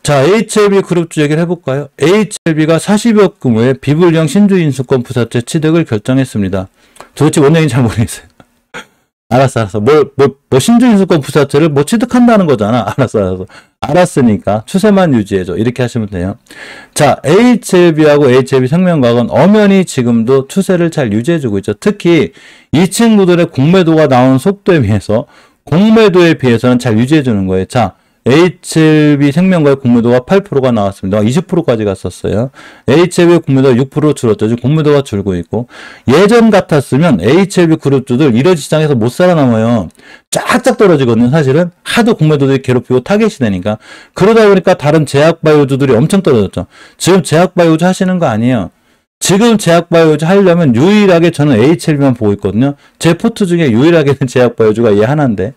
자, HLB 그룹주 얘기를 해볼까요? HLB가 40억 규모의 비불량 신주인수권 부사채 취득을 결정했습니다. 도대체 뭔 얘기인지 잘 모르겠어요. 알았어. 신주인수권 부사채를 취득한다는 거잖아. 알았으니까 추세만 유지해줘. 이렇게 하시면 돼요. 자, HLB하고 HLB 생명과학은 엄연히 지금도 추세를 잘 유지해주고 있죠. 특히 이 친구들의 공매도가 나오는 속도에 비해서, 공매도에 비해서는 잘 유지해주는 거예요. 자, HLB 생명과의 공매도가 8%가 나왔습니다. 20%까지 갔었어요. HLB 공매도가 6% 줄었죠. 지금 공매도가 줄고 있고, 예전 같았으면 HLB 그룹주들 이런 시장에서 못 살아남아요. 쫙쫙 떨어지거든요. 사실은 하도 공매도들이 괴롭히고 타겟이 되니까. 그러다 보니까 다른 제약바이오주들이 엄청 떨어졌죠. 지금 제약바이오주 하시는 거 아니에요. 지금 제약바이오주 하려면 유일하게 저는 HLB만 보고 있거든요. 제 포트 중에 유일하게는 제약바이오주가 얘 하나인데,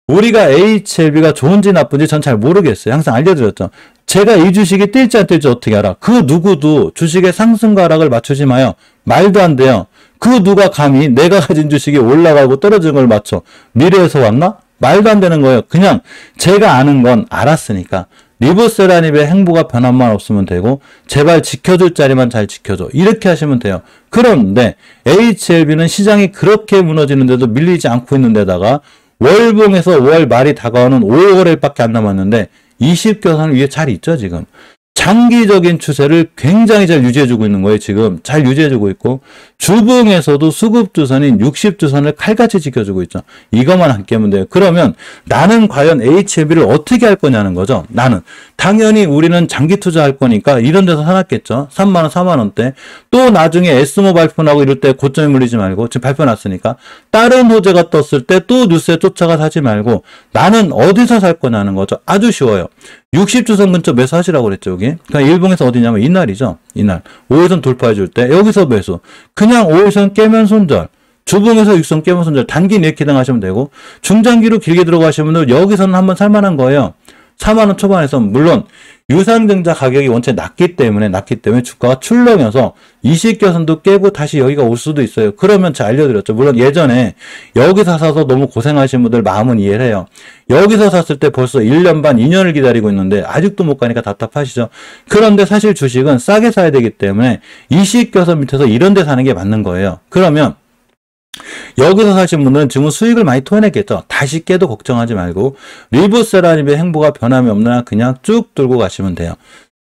우리가 HLB가 좋은지 나쁜지 전 잘 모르겠어요. 항상 알려드렸죠. 제가 이 주식이 뛸지 안 뛸지 어떻게 알아? 그 누구도 주식의 상승과 하락을 맞추지 마요. 말도 안 돼요. 그 누가 감히 내가 가진 주식이 올라가고 떨어지는 걸 맞춰. 미래에서 왔나? 말도 안 되는 거예요. 그냥 제가 아는 건 알았으니까. 리보세라닙의 행보가 변함만 없으면 되고, 제발 지켜줄 자리만 잘 지켜줘. 이렇게 하시면 돼요. 그런데 HLB는 시장이 그렇게 무너지는데도 밀리지 않고 있는 데다가 월봉에서 5월 말이 다가오는 5월일밖에 안 남았는데 20교선을 위에 잘 있죠, 지금. 장기적인 추세를 굉장히 잘 유지해주고 있는 거예요, 지금. 잘 유지해주고 있고, 주봉에서도 수급주선인 60주선을 칼같이 지켜주고 있죠. 이것만 안 깨면 돼요. 그러면 나는 과연 HLB를 어떻게 할 거냐는 거죠. 나는. 당연히 우리는 장기 투자할 거니까 이런 데서 사놨겠죠. 3만원, 4만원대. 또 나중에 S모 발표 나고 이럴 때 고점에 물리지 말고, 지금 발표 났으니까. 다른 호재가 떴을 때 또 뉴스에 쫓아가 사지 말고, 나는 어디서 살 거냐는 거죠. 아주 쉬워요. 60주선 근처 매수하시라고 그랬죠, 여기. 그러니까 일봉에서 어디냐면 이날이죠. 이날. 5일선 돌파해 줄 때 여기서 매수. 그냥 5일선 깨면 손절. 주봉에서 6선 깨면 손절. 단기 이렇게 하시면 되고, 중장기로 길게 들어가시면 여기서는 한번 살만한 거예요. 4만원 초반에서. 물론 유상증자 가격이 원체 낮기 때문에 주가가 출렁여서 20교선도 깨고 다시 여기가 올 수도 있어요. 그러면 제가 알려드렸죠. 물론 예전에 여기서 사서 너무 고생하신 분들 마음은 이해를 해요. 여기서 샀을 때 벌써 1년 반, 2년을 기다리고 있는데 아직도 못 가니까 답답하시죠. 그런데 사실 주식은 싸게 사야 되기 때문에 20교선 밑에서 이런 데 사는 게 맞는 거예요. 그러면 여기서 사신 분들은 지금 수익을 많이 토해냈겠죠. 다시 깨도 걱정하지 말고, 리보세라닙의 행보가 변함이 없나 그냥 쭉 들고 가시면 돼요.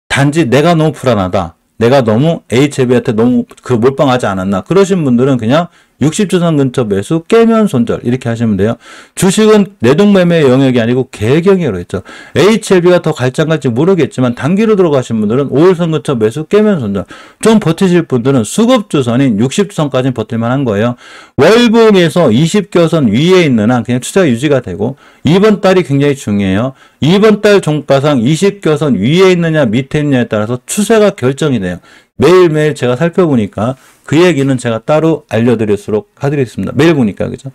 단지 내가 너무 불안하다, 내가 너무 HLB한테 너무 몰빵하지 않았나, 그러신 분들은 그냥 60주선 근처 매수, 깨면 손절, 이렇게 하시면 돼요. 주식은 내동매매의 영역이 아니고 계획영역으로 했죠. HLB가 더 갈지 안 갈지 모르겠지만 단기로 들어가신 분들은 5일선 근처 매수, 깨면 손절. 좀 버티실 분들은 수급주선인 60주선까지는 버틸만 한 거예요. 월봉에서 20교선 위에 있는 한 그냥 투자가 유지가 되고, 이번 달이 굉장히 중요해요. 이번 달 종가상 20교선 위에 있느냐 밑에 있느냐에 따라서 추세가 결정이 돼요. 매일매일 제가 살펴보니까 그 얘기는 제가 따로 알려드릴수록 하드리겠습니다. 매일 보니까, 그죠?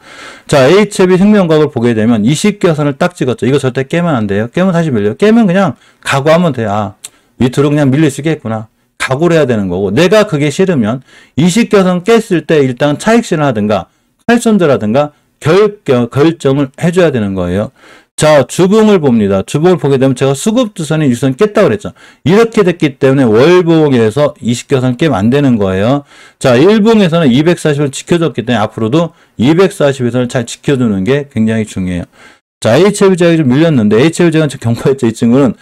자, HLB 생명과학을 보게 되면 20교선을 딱 찍었죠. 이거 절대 깨면 안 돼요. 깨면 다시 밀려요. 깨면 그냥 각오하면 돼요. 아, 밑으로 그냥 밀릴 수 있겠구나. 각오를 해야 되는 거고, 내가 그게 싫으면 20교선 깼을 때 일단 차익실을 하든가 칼손절하든가 결정을 해줘야 되는 거예요. 자, 주봉을 봅니다. 주봉을 보게 되면 제가 수급주선이 유선 깼다고 그랬죠. 이렇게 됐기 때문에 월봉에서 20교선 깨면 안 되는 거예요. 자, 일봉에서는 240을 지켜줬기 때문에 앞으로도 240에서는 잘 지켜주는 게 굉장히 중요해요. 자, HLB 제약이 좀 밀렸는데, HLB 제약은 경고했죠. 이 친구는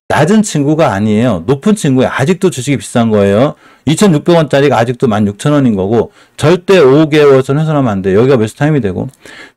낮은 친구가 아니에요. 높은 친구예요. 아직도 주식이 비싼 거예요. 2,600원짜리가 아직도 16,000원인 거고, 절대 5개월 선 훼손하면 안 돼요. 여기가 매수 타임이 되고,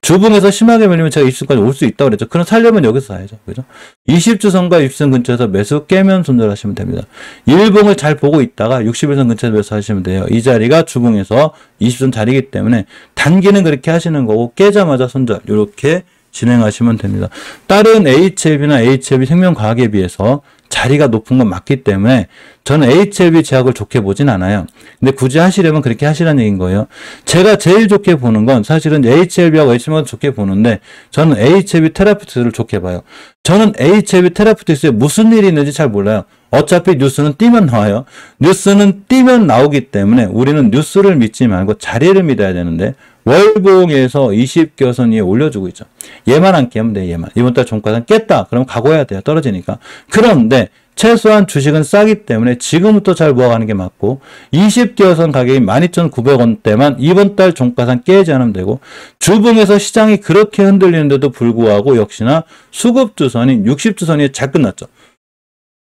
주봉에서 심하게 밀리면 제가 20주까지 올 수 있다고 그랬죠. 그럼 살려면 여기서 사야죠. 그죠? 20주선과 60선 근처에서 매수, 깨면 손절하시면 됩니다. 일봉을 잘 보고 있다가 61선 근처에서 매수하시면 돼요. 이 자리가 주봉에서 20선 자리이기 때문에 단기는 그렇게 하시는 거고, 깨자마자 손절. 이렇게 진행하시면 됩니다. 다른 HLB나 HLB 생명과학에 비해서 자리가 높은 건 맞기 때문에 저는 HLB 제약을 좋게 보진 않아요. 근데 굳이 하시려면 그렇게 하시라는 얘기인 거예요. 제가 제일 좋게 보는 건 사실은 HLB하고 HLB만 좋게 보는데, 저는 HLB 테라피틱스를 좋게 봐요. 저는 HLB 테라피틱스에 무슨 일이 있는지 잘 몰라요. 어차피 뉴스는 띄면 나와요. 뉴스는 띄면 나오기 때문에 우리는 뉴스를 믿지 말고 자리를 믿어야 되는데 월봉에서 20개선 위에 올려주고 있죠. 얘만 안 깨면 돼, 얘만. 이번 달 종가상 깼다. 그럼 각오해야 돼요. 떨어지니까. 그런데 최소한 주식은 싸기 때문에 지금부터 잘 모아가는 게 맞고 20개선 가격이 12,900원대만 이번 달 종가상 깨지 않으면 되고 주봉에서 시장이 그렇게 흔들리는데도 불구하고 역시나 수급주선이 60주선이 잘 끝났죠.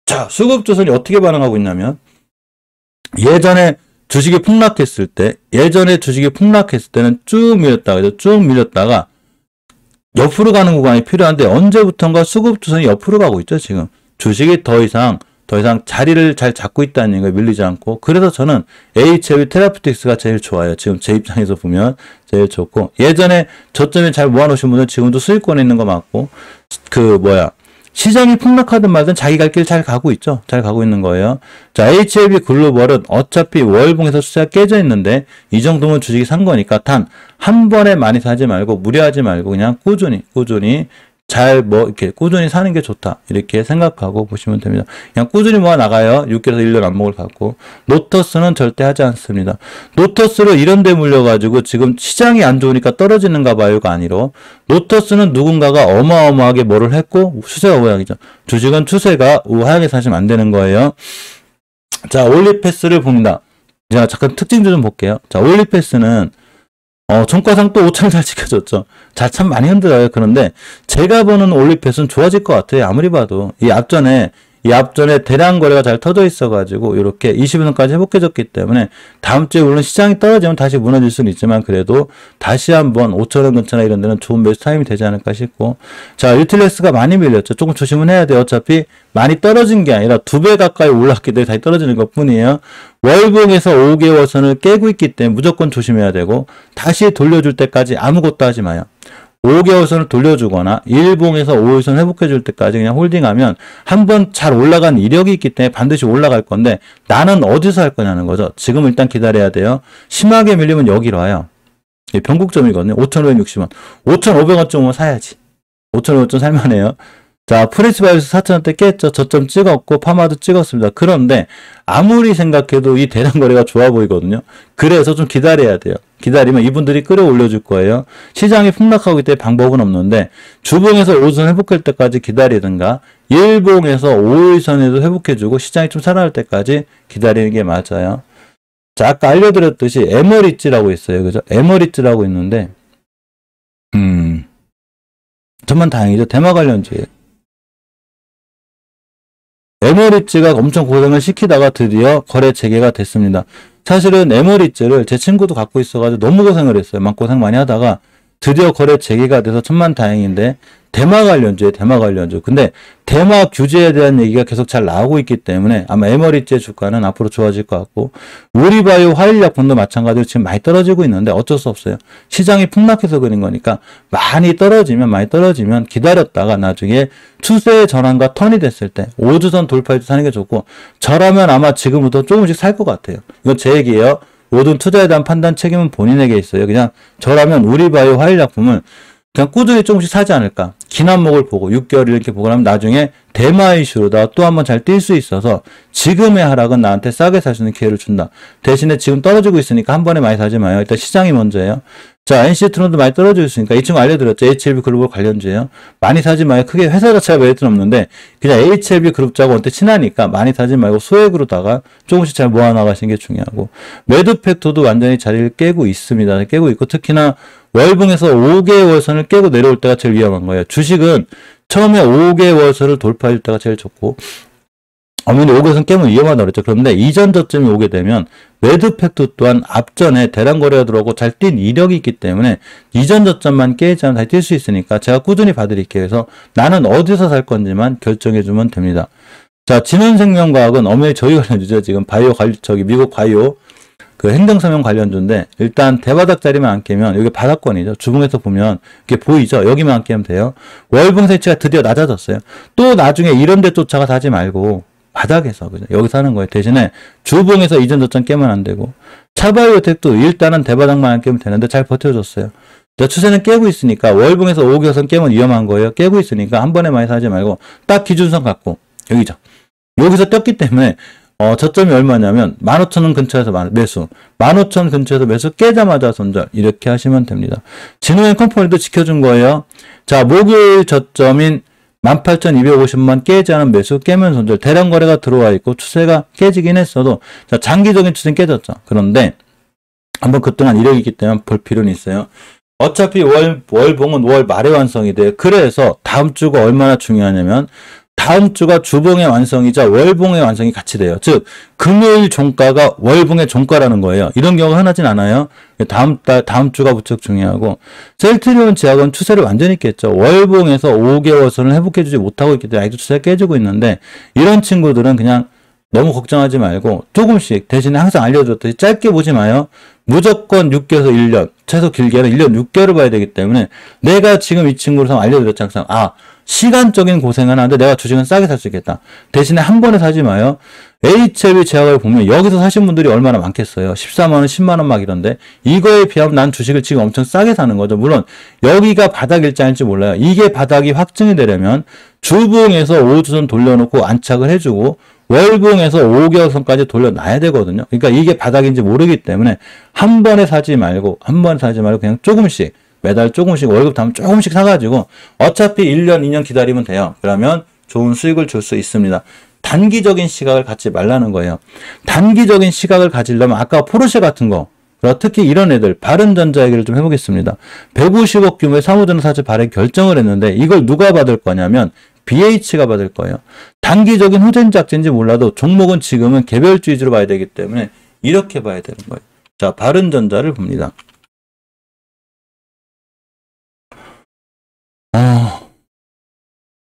자, 수급주선이 어떻게 반응하고 있냐면 예전에 주식이 폭락했을 때는 쭉 밀렸다가 쭉 밀렸다가 옆으로 가는 구간이 필요한데 언제부턴가 수급주선이 옆으로 가고 있죠, 지금. 주식이 더 이상 자리를 잘 잡고 있다는 얘기가 밀리지 않고 그래서 저는 HLB 테라퓨틱스가 제일 좋아요. 지금 제 입장에서 보면 제일 좋고 예전에 저점에 잘 모아놓으신 분들 지금도 수익권에 있는 거 맞고 시장이 폭락하든 말든 자기 갈 길 잘 가고 있죠. 잘 가고 있는 거예요. 자, HLB 글로벌은 어차피 월봉에서 수치가 깨져 있는데 이 정도면 주식이 산 거니까 단 한 번에 많이 사지 말고 무리하지 말고 그냥 꾸준히 이렇게 꾸준히 사는 게 좋다. 이렇게 생각하고 보시면 됩니다. 그냥 꾸준히 모아 나가요. 6개월에서 1년 안목을 갖고. 노터스는 절대 하지 않습니다. 노터스로 이런 데 물려가지고 지금 시장이 안 좋으니까 떨어지는가 봐요가 아니로 노터스는 누군가가 어마어마하게 뭐를 했고 추세가 우하향이죠. 주식은 추세가 우하향에 사시면 안 되는 거예요. 자, 올리패스를 봅니다. 제가 잠깐 특징 좀 볼게요. 자, 올리패스는 종가상 또 5천을 잘 지켜줬죠. 자, 참 많이 흔들어요. 그런데 제가 보는 올리패스는 좋아질 것 같아요. 아무리 봐도. 이 앞전에 대량 거래가 잘 터져 있어가지고 이렇게 20일선까지 회복해졌기 때문에 다음 주에 물론 시장이 떨어지면 다시 무너질 수는 있지만 그래도 다시 한번 5천원 근처나 이런 데는 좋은 매수 타임이 되지 않을까 싶고 자, 유틸레스가 많이 밀렸죠. 조금 조심은 해야 돼요. 어차피 많이 떨어진 게 아니라 2배 가까이 올랐기 때문에 다시 떨어지는 것 뿐이에요. 월봉에서 5개월선을 깨고 있기 때문에 무조건 조심해야 되고 다시 돌려줄 때까지 아무것도 하지 마요. 5개월선을 돌려주거나 일봉에서 5일선 회복해줄 때까지 그냥 홀딩하면 한번 잘 올라간 이력이 있기 때문에 반드시 올라갈 건데 나는 어디서 할 거냐는 거죠. 지금 일단 기다려야 돼요. 심하게 밀리면 여기로 와요. 변곡점이거든요. 5,560원. 5,500원쯤 오면 사야지. 5,500원쯤 살만해요. 자, 프레스바이오스 4,000원대 깼죠. 저점 찍었고 파마도 찍었습니다. 그런데 아무리 생각해도 이 대량 거래가 좋아 보이거든요. 그래서 좀 기다려야 돼요. 기다리면 이분들이 끌어올려줄 거예요. 시장이 폭락하고 있을 때 방법은 없는데 주봉에서 5일선 회복할 때까지 기다리든가 일봉에서 5일선에도 회복해주고 시장이 좀 살아날 때까지 기다리는 게 맞아요. 자, 아까 알려드렸듯이 에머리지라고 있어요. 그죠? 에머리지라고 있는데 정말 다행이죠. 대마 관련주예요. 에머리지가 엄청 고생을 시키다가 드디어 거래 재개가 됐습니다. 사실은 에머리지를 제 친구도 갖고 있어가지고 너무 고생을 했어요. 막 고생 많이 하다가 드디어 거래 재개가 돼서 천만다행인데 대마 관련주예요. 대마 관련주. 근데 대마 규제에 대한 얘기가 계속 잘 나오고 있기 때문에 아마 에머리지의 주가는 앞으로 좋아질 것 같고 우리바이오 화일약품도 마찬가지로 지금 많이 떨어지고 있는데 어쩔 수 없어요. 시장이 폭락해서 그런 거니까 많이 떨어지면 기다렸다가 나중에 추세의 전환과 턴이 됐을 때 5주선 돌파해서 사는 게 좋고 저라면 아마 지금부터 조금씩 살 것 같아요. 이건 제 얘기예요. 모든 투자에 대한 판단 책임은 본인에게 있어요. 그냥 저라면 우리바이오 화일약품을 그냥 꾸준히 조금씩 사지 않을까. 긴 안목을 보고 6개월 이렇게 보고 나면 나중에 대마 이슈로다가 또 한번 잘 뛸 수 있어서 지금의 하락은 나한테 싸게 살 수 있는 기회를 준다. 대신에 지금 떨어지고 있으니까 한 번에 많이 사지 마요. 일단 시장이 먼저예요. 자, NC트론도 많이 떨어지고 있으니까 이 친구 알려드렸죠. HLB 글로벌 관련주예요. 많이 사지 마요. 크게 회사 자체가 메리트는 없는데 그냥 HLB 그룹자고 원래 친하니까 많이 사지 말고 소액으로다가 조금씩 잘 모아나가시는 게 중요하고 매도 팩터도 완전히 자리를 깨고 있습니다. 깨고 있고 특히나 월봉에서 5개월선을 깨고 내려올 때가 제일 위험한 거예요. 주식은 처음에 5개월선을 돌파할 때가 제일 좋고 어머니 5개월선 깨면 위험하다고 그랬죠. 그런데 이전 저점이 오게 되면 매도 팩터 또한 앞전에 대량 거래가 들어오고 잘 뛴 이력이 있기 때문에 이전 저점만 깨지 않으면 다시 뛸 수 있으니까 제가 꾸준히 봐드릴게요. 그래서 나는 어디서 살 건지만 결정해주면 됩니다. 자, 진원생명과학은 어머니 저희 관련주죠. 지금 바이오 미국 바이오 그 행정서명 관련주인데 일단 대바닥 자리만 안 깨면 여기 바닥권이죠. 주봉에서 보면 이렇게 보이죠. 여기만 안 깨면 돼요. 월봉 세치가 드디어 낮아졌어요. 또 나중에 이런 데 쫓아가 사지 말고 바닥에서 그죠. 여기서 하는 거예요. 대신에 주봉에서 이전 저점 깨면 안 되고 차바이오텍도 일단은 대바닥만 안 깨면 되는데 잘 버텨줬어요. 추세는 깨고 있으니까 월봉에서 5개선 깨면 위험한 거예요. 깨고 있으니까 한 번에 많이 사지 말고 딱 기준선 갖고 여기죠. 여기서 떴기 때문에 저점이 얼마냐면 15,000원 근처에서 매수, 15,000원 근처에서 매수 깨자마자 손절 이렇게 하시면 됩니다. 진흥앤컴퍼니도 지켜준 거예요. 자, 목요일 저점인 18,250만 깨지 않은 매수 깨면 손절, 대량 거래가 들어와 있고 추세가 깨지긴 했어도 자, 장기적인 추세는 깨졌죠. 그런데 한번 그동안 이력이 있기 때문에 볼 필요는 있어요. 어차피 월봉은 5월 말에 완성이 돼요. 그래서 다음 주가 얼마나 중요하냐면 다음 주가 주봉의 완성이자 월봉의 완성이 같이 돼요. 즉 금요일 종가가 월봉의 종가라는 거예요. 이런 경우가 흔하진 않아요. 다음 주가 무척 중요하고, 셀트리온 제약은 추세를 완전히 깼죠. 월봉에서 5개월 선을 회복해주지 못하고 있기 때문에 아직도 추세가 깨지고 있는데, 이런 친구들은 그냥 너무 걱정하지 말고 조금씩, 대신에 항상 알려줬듯이 짧게 보지 마요. 무조건 6개월에서 1년, 최소 길게는 1년 6개월을 봐야 되기 때문에, 내가 지금 이 친구를 알려드렸지 항상, 시간적인 고생은 하는데 내가 주식은 싸게 살 수 있겠다. 대신에 한 번에 사지 마요. HLB 제약을 보면 여기서 사신 분들이 얼마나 많겠어요. 14만원, 10만원 막 이런데, 이거에 비하면 난 주식을 지금 엄청 싸게 사는 거죠. 물론 여기가 바닥일지 아닐지 몰라요. 이게 바닥이 확증이 되려면 주봉에서 5주선 돌려놓고 안착을 해주고 월봉에서 5개월 선까지 돌려놔야 되거든요. 그러니까 이게 바닥인지 모르기 때문에 한 번에 사지 말고 그냥 조금씩, 매달 조금씩, 월급 타면 조금씩 사가지고 어차피 1년, 2년 기다리면 돼요. 그러면 좋은 수익을 줄 수 있습니다. 단기적인 시각을 갖지 말라는 거예요. 단기적인 시각을 가지려면 아까 포르쉐 같은 거, 특히 이런 애들, 바른전자 얘기를 좀 해보겠습니다. 150억 규모의 사무전자 사채 발행 결정을 했는데 이걸 누가 받을 거냐면 BH가 받을 거예요. 단기적인 후전작전인지 몰라도 종목은 지금은 개별주 위주로 봐야 되기 때문에 이렇게 봐야 되는 거예요. 자, 바른전자를 봅니다.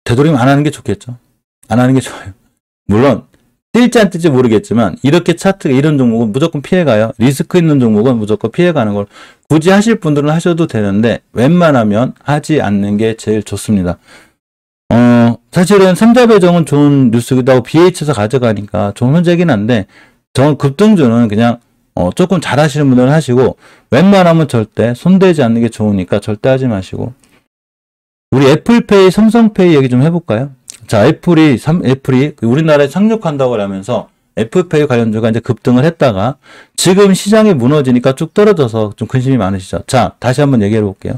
되도록이면 안 하는 게 좋겠죠. 안 하는 게 좋아요. 물론 뜰지 안 뜰지 모르겠지만 이렇게 차트가 이런 종목은 무조건 피해가요. 리스크 있는 종목은 무조건 피해가는 걸 굳이 하실 분들은 하셔도 되는데 웬만하면 하지 않는 게 제일 좋습니다. 사실은 삼자배정은 좋은 뉴스기도 하고 BH에서 가져가니까 좋은 현재긴 한데, 저는 급등주는 그냥 조금 잘 하시는 분들은 하시고, 웬만하면 절대 손대지 않는 게 좋으니까 절대 하지 마시고. 우리 애플페이, 삼성페이 얘기 좀 해볼까요? 자, 애플이 우리나라에 상륙한다고 하면서 애플페이 관련주가 이제 급등을 했다가 지금 시장이 무너지니까 쭉 떨어져서 좀 근심이 많으시죠. 자, 다시 한번 얘기해 볼게요.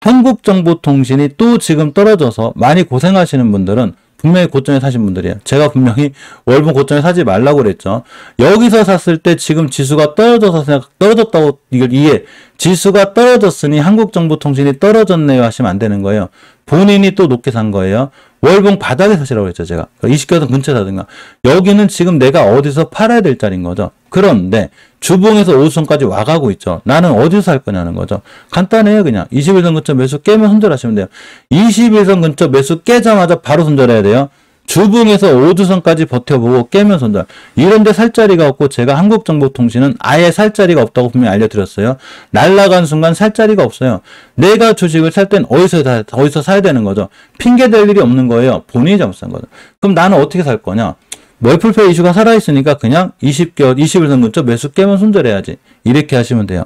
한국정보통신이 또 지금 떨어져서 많이 고생하시는 분들은 분명히 고점에 사신 분들이에요. 제가 분명히 월봉 고점에 사지 말라고 그랬죠. 여기서 샀을 때 지금 지수가 떨어졌다고 이게 지수가 떨어졌으니 한국정보통신이 떨어졌네요 하시면 안 되는 거예요. 본인이 또 높게 산 거예요. 월봉 바닥에 사시라고 그랬죠, 제가. 20개선 근처에 사든가. 여기는 지금 내가 어디서 팔아야 될 자리인 거죠. 그런데 주봉에서 5선까지 와가고 있죠. 나는 어디서 살 거냐는 거죠. 간단해요, 그냥. 21선 근처 매수 깨면 손절하시면 돼요. 21선 근처 매수 깨자마자 바로 손절해야 돼요. 주봉에서 5주선까지 버텨보고 깨면 손절. 이런데 살 자리가 없고, 제가 한국정보통신은 아예 살 자리가 없다고 분명히 알려드렸어요. 날아간 순간 살 자리가 없어요. 내가 주식을 살 땐 어디서 사야 되는 거죠. 핑계 댈 일이 없는 거예요. 본인이 잘못한 거죠. 그럼 나는 어떻게 살 거냐? 애플페이 이슈가 살아있으니까 그냥 21선 근처 매수 깨면 손절해야지. 이렇게 하시면 돼요.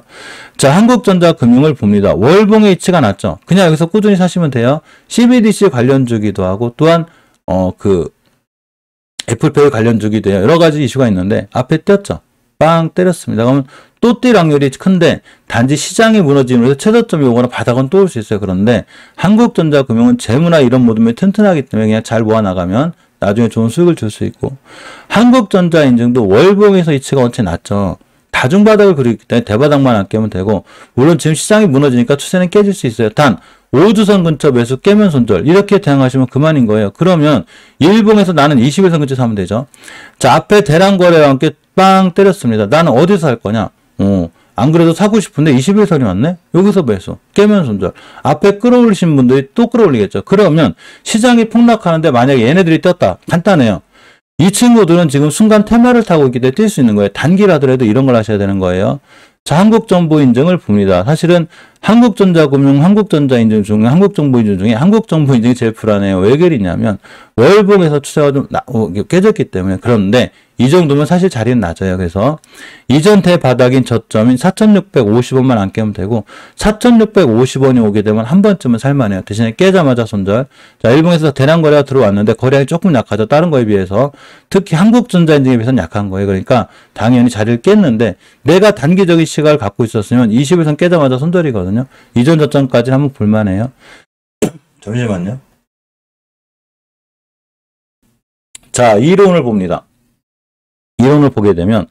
자, 한국전자금융을 봅니다. 월봉의 이치가 낮죠. 그냥 여기서 꾸준히 사시면 돼요. CBDC 관련주기도 하고, 또한 애플페이 관련주기도 해요. 여러 가지 이슈가 있는데, 앞에 떴죠. 빵 때렸습니다. 그러면 또 뛸 확률이 큰데, 단지 시장이 무너짐으로 해서 최저점이 오거나 바닥은 또 올 수 있어요. 그런데, 한국전자금융은 재무나 이런 모둠이 튼튼하기 때문에 그냥 잘 모아나가면 나중에 좋은 수익을 줄 수 있고, 한국전자인증도 월봉에서 이치가 원체 낮죠. 다중바닥을 그리기 때문에 대바닥만 안 깨면 되고, 물론 지금 시장이 무너지니까 추세는 깨질 수 있어요. 단 5주선 근처 매수 깨면 손절, 이렇게 대응하시면 그만인 거예요. 그러면 일봉에서 나는 21선 근처 사면 되죠. 자, 앞에 대량 거래와 함께 빵 때렸습니다. 나는 어디서 살 거냐? 안 그래도 사고 싶은데 21선이 왔네? 여기서 매수 깨면 손절. 앞에 끌어올리신 분들이 또 끌어올리겠죠. 그러면 시장이 폭락하는데 만약에 얘네들이 떴다. 간단해요. 이 친구들은 지금 순간 테마를 타고 있기 때문에 뛸 수 있는 거예요. 단기라더라도 이런 걸 하셔야 되는 거예요. 자, 한국정보인증을 봅니다. 사실은 한국전자금융, 한국전자인증 중에 한국정보인증 중에 한국정보인증이 제일 불안해요. 왜 그러냐면 월봉에서 추세가 좀 깨졌기 때문에. 그런데 이 정도면 사실 자리는 낮아요. 그래서 이전 대바닥인 저점인 4,650원만 안 깨면 되고 4,650원이 오게 되면 한 번쯤은 살만해요. 대신에 깨자마자 손절. 자, 일봉에서 대량 거래가 들어왔는데 거래량이 조금 약하죠. 다른 거에 비해서. 특히 한국전자인증에 비해서는 약한 거예요. 그러니까 당연히 자리를 깼는데 내가 단기적인 시각을 갖고 있었으면 20일선 깨자마자 손절이거든요. 이전 저점까지 한번 볼만해요. 잠시만요. 자, 이론을 봅니다. 이론을 보게 되면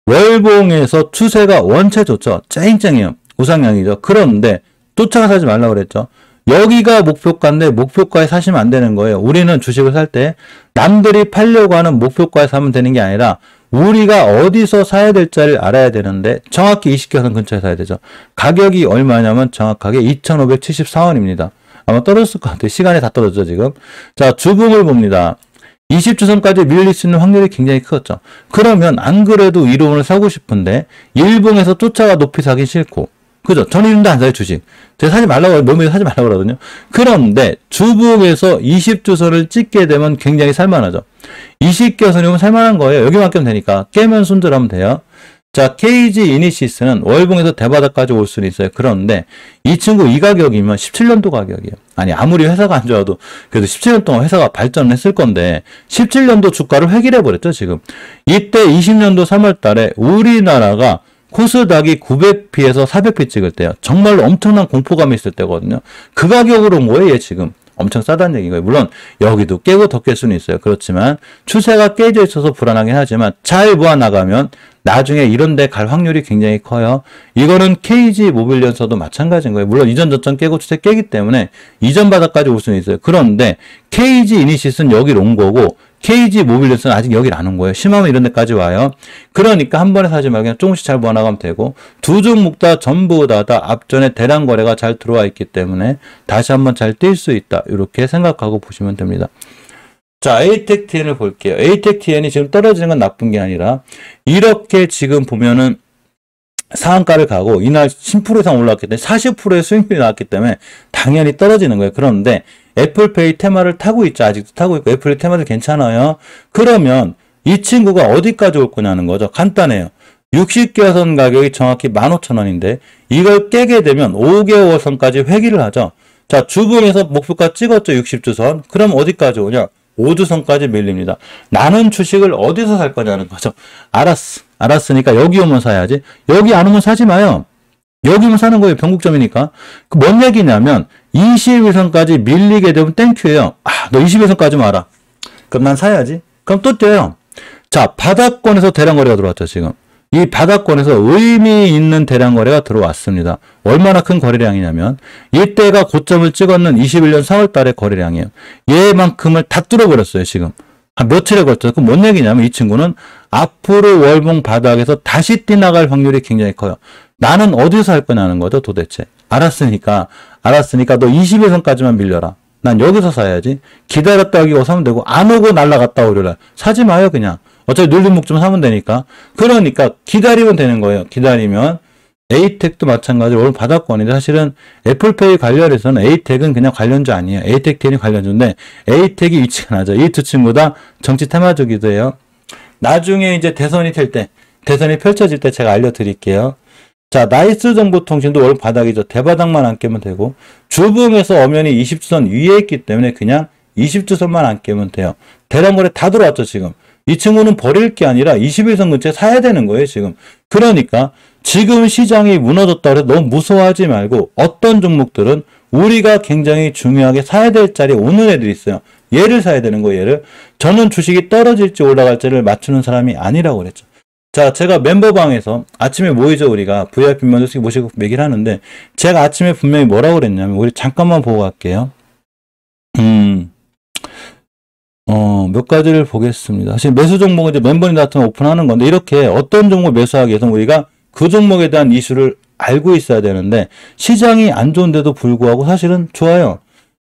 월봉에서 추세가 원체 좋죠. 쨍쨍해요. 우상향이죠. 그런데 쫓아가지 말라고 그랬죠. 여기가 목표가인데 목표가에 사시면 안 되는 거예요. 우리는 주식을 살 때 남들이 팔려고 하는 목표가에 사면 되는 게 아니라 우리가 어디서 사야 될지를 알아야 되는데 정확히 20개선 근처에 사야 되죠. 가격이 얼마냐면 정확하게 2,574원입니다. 아마 떨어졌을 것 같아요. 시간이 다 떨어졌죠 지금. 자, 주봉을 봅니다. 20주선까지 밀릴 수 있는 확률이 굉장히 컸죠. 그러면 안 그래도 이론을 사고 싶은데 일봉에서 쫓아가 높이 사기 싫고, 그죠? 저는 이런데 안 사요, 주식. 제가 사지 말라고, 너무 사지 말라고 그러거든요. 그런데 주봉에서 20주선을 찍게 되면 굉장히 살만하죠. 20개선이 오면 살만한 거예요. 여기만 깨면 되니까. 깨면 손절하면 돼요. 자, KG 이니시스는 월봉에서 대바닥까지 올 수는 있어요. 그런데 이 친구 이 가격이면 17년도 가격이에요. 아니, 아무리 회사가 안 좋아도 그래도 17년 동안 회사가 발전을 했을 건데 17년도 주가를 획일해버렸죠, 지금. 이때 20년도 3월 달에 우리나라가 코스닥이 900p에서 400p 찍을 때요. 정말로 엄청난 공포감이 있을 때거든요. 그 가격으로 온 거예요, 얘 지금. 엄청 싸다는 얘기인 거예요. 물론 여기도 깨고 더 깰 수는 있어요. 그렇지만 추세가 깨져 있어서 불안하긴 하지만 잘 모아나가면 나중에 이런 데 갈 확률이 굉장히 커요. 이거는 KG 모빌리언서도 마찬가지인 거예요. 물론 이전 저점 깨고 추세 깨기 때문에 이전 바닥까지 올 수는 있어요. 그런데 KG 이니시스는 여기로 온 거고 KG 모빌리언스는 아직 여기를 안 온 거예요. 심하면 이런 데까지 와요. 그러니까 한 번에 사지 말고 그냥 조금씩 잘 모아나가면 되고 두 종목 다 전부 다 앞전에 대량 거래가 잘 들어와 있기 때문에 다시 한번 잘 뛸 수 있다. 이렇게 생각하고 보시면 됩니다. 자, ATEC-TN을 볼게요. ATEC-TN이 지금 떨어지는 건 나쁜 게 아니라 이렇게 지금 보면은 상한가를 가고 이날 10% 이상 올랐기 때문에 40%의 수익률이 나왔기 때문에 당연히 떨어지는 거예요. 그런데 애플페이 테마를 타고 있죠. 아직도 타고 있고 애플페이 테마도 괜찮아요. 그러면 이 친구가 어디까지 올 거냐는 거죠. 간단해요. 60개선 가격이 정확히 15,000원인데 이걸 깨게 되면 5개월 선까지 회귀를 하죠. 자, 주봉에서 목표가 찍었죠. 60주선. 그럼 어디까지 오냐? 5주선까지 밀립니다. 나는 주식을 어디서 살 거냐는 거죠. 알았으니까 여기 오면 사야지. 여기 안 오면 사지 마요. 여기 오면 사는 거예요. 변곡점이니까. 뭔 얘기냐면 21선까지 밀리게 되면 땡큐예요. 너 21선까지만 알아. 그럼 난 사야지. 그럼 또 뛰어요. 자, 바닥권에서 대량 거래가 들어왔죠, 지금. 이 바닥권에서 의미 있는 대량 거래가 들어왔습니다. 얼마나 큰 거래량이냐면 이때가 고점을 찍었는 21년 4월 달의 거래량이에요. 얘만큼을 다 뚫어버렸어요, 지금. 한 며칠에 걸쳐서. 그럼 뭔 얘기냐면 이 친구는 앞으로 월봉 바닥에서 다시 뛰나갈 확률이 굉장히 커요. 나는 어디서 할 거냐는 거죠, 도대체. 알았으니까 너 21선까지만 밀려라. 난 여기서 사야지. 기다렸다 여기 오고 사면 되고 안 오고 날라갔다 오려라. 사지 마요, 그냥. 어차피 눌린 목좀 사면 되니까. 그러니까 기다리면 되는 거예요. 기다리면. ATEC도 마찬가지로 오늘 바닥권인데 사실은 애플페이 관련해서는 ATEC은 그냥 관련주 아니에요. ATEC-TN이 관련주인데 ATEC이 위치가 낮아요. 이 두 친구 다 정치 테마주기도 해요. 나중에 이제 대선이 펼쳐질 때 제가 알려드릴게요. 자, 나이스 정보통신도 오늘 바닥이죠. 대바닥만 안 깨면 되고 주봉에서 엄연히 20주선 위에 있기 때문에 그냥 20주선만 안 깨면 돼요. 대량 거래 다 들어왔죠, 지금. 이 친구는 버릴 게 아니라 21선 근처에 사야 되는 거예요, 지금. 그러니까 지금 시장이 무너졌다 해서 너무 무서워하지 말고 어떤 종목들은 우리가 굉장히 중요하게 사야 될 자리에 오는 애들이 있어요. 얘를 사야 되는 거예요, 얘를. 저는 주식이 떨어질지 올라갈지를 맞추는 사람이 아니라고 그랬죠. 자, 제가 멤버방에서 아침에 모이죠, 우리가. VIP 멤버들 모시고 얘기를 하는데 제가 아침에 분명히 뭐라고 그랬냐면 우리 잠깐만 보고 갈게요. 몇 가지를 보겠습니다. 사실 매수 종목은 이제 멤버링 같은 오픈하는 건데 이렇게 어떤 종목 매수하기 위해서 우리가 그 종목에 대한 이슈를 알고 있어야 되는데 시장이 안 좋은데도 불구하고 사실은 좋아요.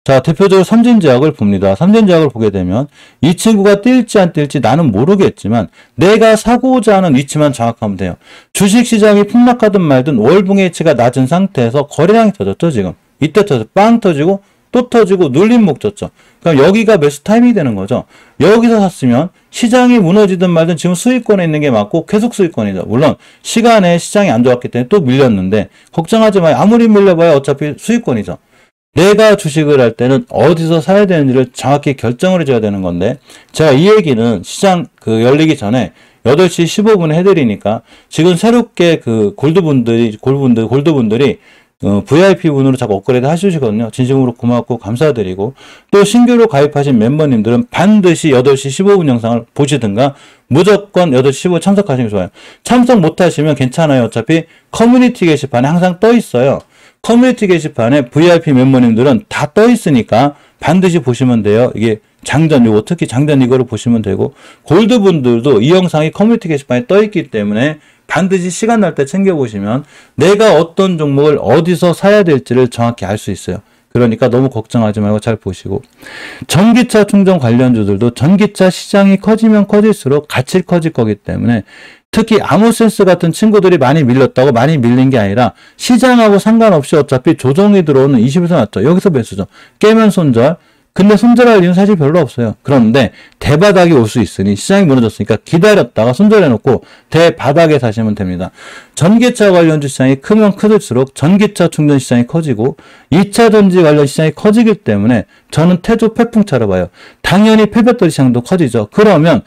자, 대표적으로 삼진제약을 봅니다. 삼진제약을 보게 되면 이 친구가 뛸지 안 뛸지 나는 모르겠지만 내가 사고자 하는 위치만 정확하면 돼요. 주식시장이 폭락하든 말든 월봉의 위치가 낮은 상태에서 거래량이 터졌죠, 지금. 이때 터졌죠. 빵 터지고 또 터지고 눌림목 졌죠. 그럼 여기가 매수 타이밍이 되는 거죠. 여기서 샀으면 시장이 무너지든 말든 지금 수익권에 있는 게 맞고 계속 수익권이죠. 물론 시간에 시장이 안 좋았기 때문에 또 밀렸는데 걱정하지 마요. 아무리 밀려봐야 어차피 수익권이죠. 내가 주식을 할 때는 어디서 사야 되는지를 정확히 결정을 해줘야 되는 건데 제가 이 얘기는 시장 열리기 전에 8시 15분에 해드리니까 지금 새롭게 골드분들이 VIP분으로 자꾸 업그레이드 하시거든요. 진심으로 고맙고 감사드리고 또 신규로 가입하신 멤버님들은 반드시 8시 15분 영상을 보시든가 무조건 8시 15분 참석하시면 좋아요. 참석 못하시면 괜찮아요. 어차피 커뮤니티 게시판에 항상 떠 있어요. 커뮤니티 게시판에 VIP 멤버님들은 다 떠 있으니까 반드시 보시면 돼요. 이게 장전 요거 특히 장전 이거를 보시면 되고 골드분들도 이 영상이 커뮤니티 게시판에 떠 있기 때문에 반드시 시간 날 때 챙겨보시면 내가 어떤 종목을 어디서 사야 될지를 정확히 알 수 있어요. 그러니까 너무 걱정하지 말고 잘 보시고 전기차 충전 관련주들도 전기차 시장이 커지면 커질수록 같이 커질 거기 때문에 특히 아모센스 같은 친구들이 많이 밀렸다고 많이 밀린 게 아니라 시장하고 상관없이 어차피 조정이 들어오는 20에서 났죠. 여기서 매수죠. 깨면 손절. 근데 손절할 이유는 사실 별로 없어요. 그런데 대바닥이 올 수 있으니 시장이 무너졌으니까 기다렸다가 손절해놓고 대바닥에 사시면 됩니다. 전기차 관련주 시장이 크면 클수록 전기차 충전 시장이 커지고 2차 전지 관련 시장이 커지기 때문에 저는 태조 패풍차로 봐요. 당연히 폐배터리 시장도 커지죠. 그러면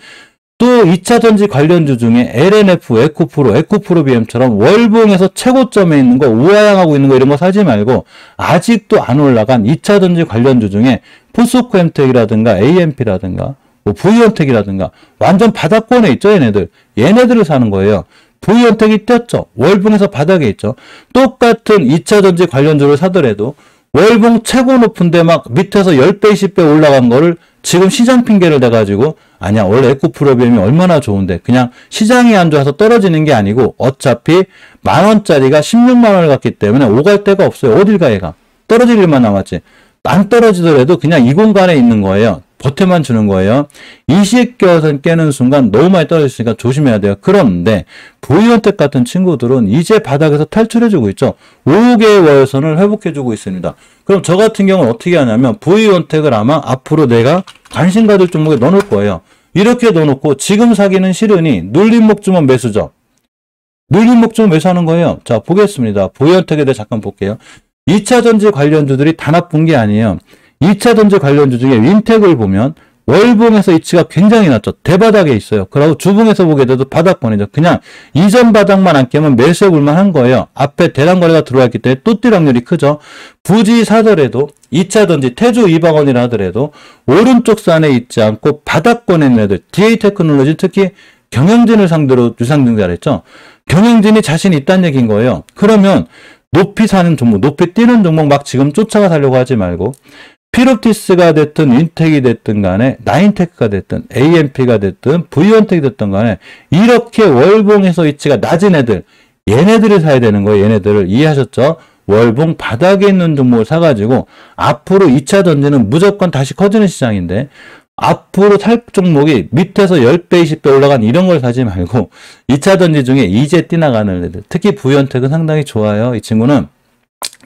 또 2차 전지 관련주 중에 LNF, 에코프로 BM처럼 월봉에서 최고점에 있는 거, 우하향하고 있는 거 이런 거 사지 말고 아직도 안 올라간 2차 전지 관련주 중에 포스코엠텍이라든가 AMP라든가 뭐 V원텍이라든가 완전 바닥권에 있죠, 얘네들. 얘네들을 사는 거예요. V원텍이 뛰었죠. 월봉에서 바닥에 있죠. 똑같은 2차 전지 관련주를 사더라도 월봉 최고 높은데 막 밑에서 10배, 20배 올라간 거를 지금 시장 핑계를 대가지고 아니야 원래 에코프로비엠이 얼마나 좋은데 그냥 시장이 안 좋아서 떨어지는 게 아니고 어차피 10,000원짜리가 16만원을 갔기 때문에 오갈 데가 없어요. 어딜 가 얘가. 떨어질 일만 남았지. 안 떨어지더라도 그냥 이 공간에 있는 거예요. 버텨만 주는 거예요. 20개선 깨는 순간 너무 많이 떨어졌으니까 조심해야 돼요. 그런데 V원텍 같은 친구들은 이제 바닥에서 탈출해주고 있죠. 5개의 월선을 회복해주고 있습니다. 그럼 저 같은 경우는 어떻게 하냐면 V원텍을 아마 앞으로 내가 관심 가질 종목에 넣어놓을 거예요. 이렇게 넣어놓고 지금 사기는 싫으니 눌림목 주면 매수죠. 눌림목 주면 매수하는 거예요. 자 보겠습니다. V원텍에 대해 잠깐 볼게요. 2차 전지 관련주들이 다 나쁜 게 아니에요. 2차 전지 관련주 중에 윈텍을 보면 월봉에서 위치가 굉장히 낮죠. 대바닥에 있어요. 그리고 주봉에서 보게 돼도 바닥권이죠. 그냥 이전 바닥만 안 깨면 매수해 볼만 한 거예요. 앞에 대량거래가 들어와 있기 때문에 또 뛸 확률이 크죠. 굳이 사더라도 2차 전지 태조 이방원이라 하더라도 오른쪽 산에 있지 않고 바닥권에 있는 애들 DA테크놀로지 특히 경영진을 상대로 유상증자를 했죠. 경영진이 자신 있다는 얘기인 거예요. 그러면 높이 사는 종목, 높이 뛰는 종목 막 지금 쫓아가 살려고 하지 말고 피롭티스가 됐든 윈텍이 됐든 간에 나인테크가 됐든 AMP가 됐든 V원텍이 됐든 간에 이렇게 월봉에서 위치가 낮은 애들 얘네들을 사야 되는 거예요. 얘네들을 이해하셨죠? 월봉 바닥에 있는 종목을 사가지고 앞으로 2차 전지는 무조건 다시 커지는 시장인데 앞으로 살 종목이 밑에서 10배, 20배 올라간 이런 걸 사지 말고 2차 전지 중에 이제 뛰나가는 애들 특히 V원텍은 상당히 좋아요. 이 친구는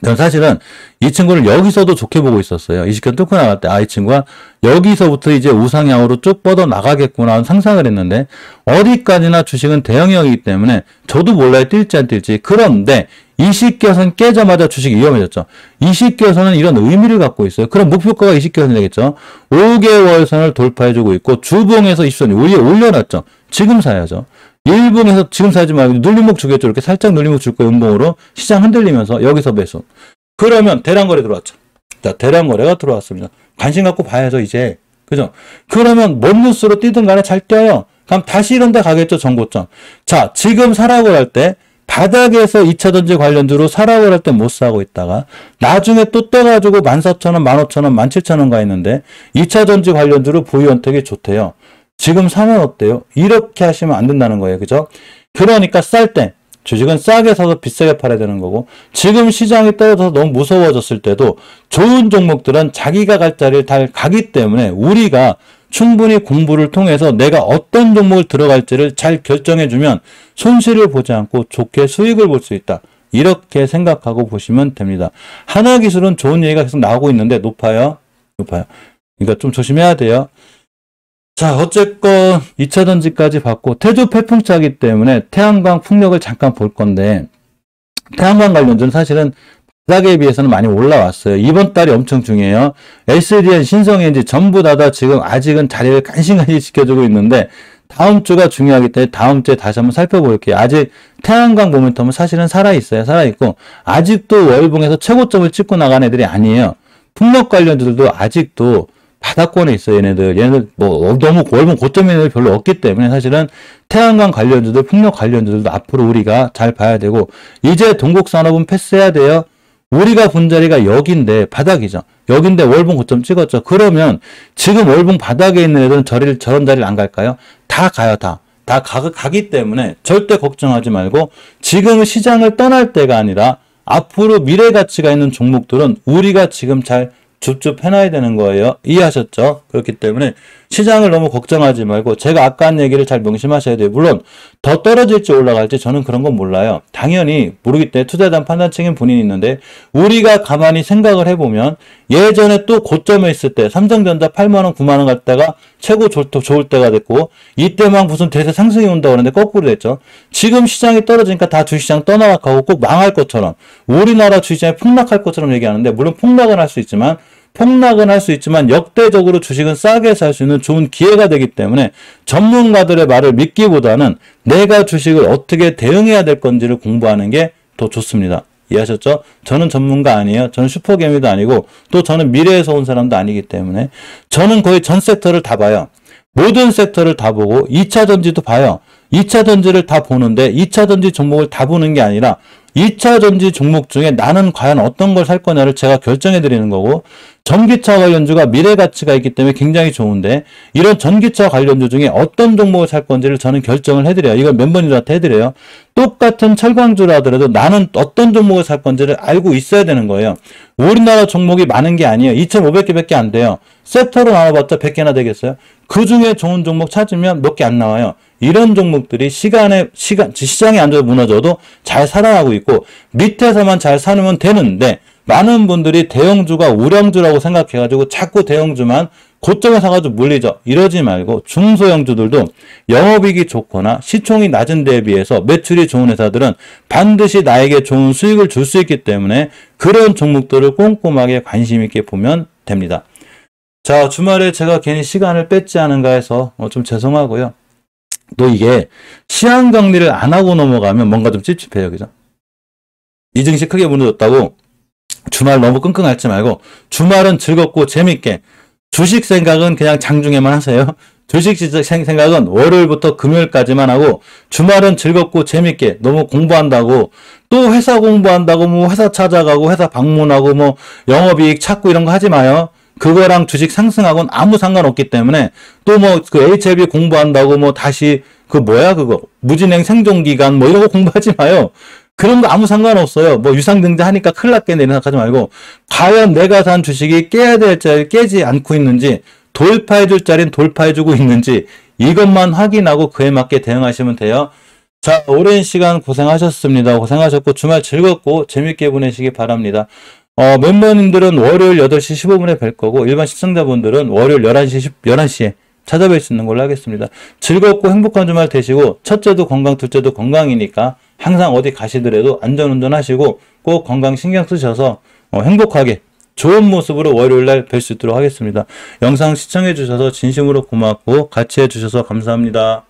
전 사실은 이 친구를 여기서도 좋게 보고 있었어요. 20개 뚫고 나갈 때 이 친구가 여기서부터 이제 우상향으로 쭉 뻗어 나가겠구나 하는 상상을 했는데 어디까지나 주식은 대형이기 때문에 저도 몰라요. 뛸지 안 뛸지. 그런데 20개선 깨자마자 주식이 위험해졌죠. 20개선은 이런 의미를 갖고 있어요. 그럼 목표가가 20개선이 되겠죠. 5개월 선을 돌파해주고 있고 주봉에서 20선 위에 올려놨죠. 지금 사야죠. 일봉에서 지금 사지 말고 눌림목 주겠죠. 이렇게 살짝 눌림목 줄 거예요. 음봉으로 시장 흔들리면서 여기서 매수. 그러면 대량거래 들어왔죠. 자, 대량거래가 들어왔습니다. 관심 갖고 봐야죠, 이제. 그죠? 그러면 뭔 뉴스로 뛰든 간에 잘 뛰어요. 그럼 다시 이런 데 가겠죠, 정고점. 자, 지금 사라고 할 때 바닥에서 2차 전지 관련주로 사라고 할 때 못 사고 있다가 나중에 또 떠가지고 14,000원, 15,000원, 17,000원 가 있는데 2차 전지 관련주로 V원텍이 좋대요. 지금 사면 어때요? 이렇게 하시면 안 된다는 거예요. 그죠? 그러니까 쌀 때 주식은 싸게 사서 비싸게 팔아야 되는 거고, 지금 시장이 떨어져서 너무 무서워졌을 때도 좋은 종목들은 자기가 갈 자리를 잘 가기 때문에 우리가 충분히 공부를 통해서 내가 어떤 종목을 들어갈지를 잘 결정해주면 손실을 보지 않고 좋게 수익을 볼 수 있다. 이렇게 생각하고 보시면 됩니다. 하나기술은 좋은 얘기가 계속 나오고 있는데 높아요. 그러니까 좀 조심해야 돼요. 자, 어쨌건 2차전지까지 받고 태조 패풍차기 때문에 태양광 풍력을 잠깐 볼 건데, 태양광 관련주는 사실은 바닥에 비해서는 많이 올라왔어요. 이번 달이 엄청 중요해요. SDN, 신성엔지 전부 다 지금 아직은 자리를 간신간신 지켜주고 있는데, 다음 주가 중요하기 때문에 다음 주에 다시 한번 살펴볼게요. 아직 태양광 모멘텀은 사실은 살아있어요. 살아있고, 아직도 월봉에서 최고점을 찍고 나간 애들이 아니에요. 풍력 관련주들도 아직도 바닥권에 있어요. 얘네들 뭐 너무 월봉 고점인 애들 별로 없기 때문에 사실은 태양광 관련주들, 풍력 관련주들도 앞으로 우리가 잘 봐야 되고, 이제 동국산업은 패스해야 돼요. 우리가 본 자리가 여기인데 바닥이죠. 여기인데 월봉 고점 찍었죠. 그러면 지금 월봉 바닥에 있는 애들은 저런 자리를 안 갈까요? 다 가요. 다 가기 때문에 절대 걱정하지 말고, 지금 시장을 떠날 때가 아니라 앞으로 미래 가치가 있는 종목들은 우리가 지금 잘 줍줍 해놔야 되는 거예요. 이해하셨죠? 그렇기 때문에 시장을 너무 걱정하지 말고, 제가 아까 한 얘기를 잘 명심하셔야 돼요. 물론 더 떨어질지 올라갈지 저는 그런 건 몰라요. 당연히 모르기 때문에 투자에 대한 판단책인 본인이 있는데, 우리가 가만히 생각을 해보면 예전에 또 고점에 있을 때 삼성전자 8만원 9만원 갔다가 최고 좋을 때가 됐고, 이때만 무슨 대세 상승이 온다고 하는데 거꾸로 됐죠. 지금 시장이 떨어지니까 다 주식시장 떠나가고 꼭 망할 것처럼, 우리나라 주식시장이 폭락할 것처럼 얘기하는데, 물론 폭락은 할 수 있지만 역대적으로 주식은 싸게 살 수 있는 좋은 기회가 되기 때문에 전문가들의 말을 믿기보다는 내가 주식을 어떻게 대응해야 될 건지를 공부하는 게 더 좋습니다. 이해하셨죠? 저는 전문가 아니에요. 저는 슈퍼개미도 아니고, 또 저는 미래에서 온 사람도 아니기 때문에 저는 거의 전 섹터를 다 봐요. 모든 섹터를 다 보고 2차전지도 봐요. 2차전지를 다 보는데 2차전지 종목을 다 보는 게 아니라 2차전지 종목 중에 나는 과연 어떤 걸 살 거냐를 제가 결정해 드리는 거고, 전기차 관련주가 미래 가치가 있기 때문에 굉장히 좋은데, 이런 전기차 관련주 중에 어떤 종목을 살 건지를 저는 결정을 해드려요. 이걸 멤버님들한테 해드려요. 똑같은 철강주라 하더라도 나는 어떤 종목을 살 건지를 알고 있어야 되는 거예요. 우리나라 종목이 많은 게 아니에요. 2,500개밖에 안 돼요. 섹터로 나눠봤자 100개나 되겠어요? 그 중에 좋은 종목 찾으면 몇 개 안 나와요. 이런 종목들이 시장이 안 좋아 무너져도 잘 살아나고 있고, 밑에서만 잘 사놓으면 되는데, 많은 분들이 대형주가 우량주라고 생각해가지고 자꾸 대형주만 고점에 사가지고 물리죠. 이러지 말고 중소형주들도 영업이익이 좋거나 시총이 낮은 데에 비해서 매출이 좋은 회사들은 반드시 나에게 좋은 수익을 줄 수 있기 때문에 그런 종목들을 꼼꼼하게 관심 있게 보면 됩니다. 자, 주말에 제가 괜히 시간을 뺐지 않은가 해서 좀 죄송하고요. 또 이게 시황 정리를 안 하고 넘어가면 뭔가 좀 찝찝해요. 그죠? 이 증시 크게 무너졌다고 주말 너무 끙끙 앓지 말고, 주말은 즐겁고 재밌게, 주식 생각은 그냥 장중에만 하세요. 주식 생각은 월요일부터 금요일까지만 하고, 주말은 즐겁고 재밌게, 너무 공부한다고, 또 회사 공부한다고 뭐 회사 찾아가고 회사 방문하고 뭐 영업이익 찾고 이런 거 하지 마요. 그거랑 주식 상승하고는 아무 상관없기 때문에, 또 뭐 그 HLB 공부한다고 뭐 다시 그거 무진행 생존기간 뭐 이런 거 공부하지 마요. 그런 거 아무 상관없어요. 뭐 유상증자 하니까 큰일 났겠네 이런 생각하지 말고, 과연 내가 산 주식이 깨야 될 자리 깨지 않고 있는지, 돌파해줄 자리는 돌파해주고 있는지, 이것만 확인하고 그에 맞게 대응하시면 돼요. 자, 오랜 시간 고생하셨습니다. 고생하셨고 주말 즐겁고 재밌게 보내시기 바랍니다. 멤버님들은 월요일 8시 15분에 뵐 거고, 일반 시청자분들은 월요일 11시에 찾아뵐 수 있는 걸로 하겠습니다. 즐겁고 행복한 주말 되시고, 첫째도 건강, 둘째도 건강이니까 항상 어디 가시더라도 안전운전 하시고 꼭 건강 신경 쓰셔서 행복하게 좋은 모습으로 월요일날 뵐 수 있도록 하겠습니다. 영상 시청해 주셔서 진심으로 고맙고 같이 해 주셔서 감사합니다.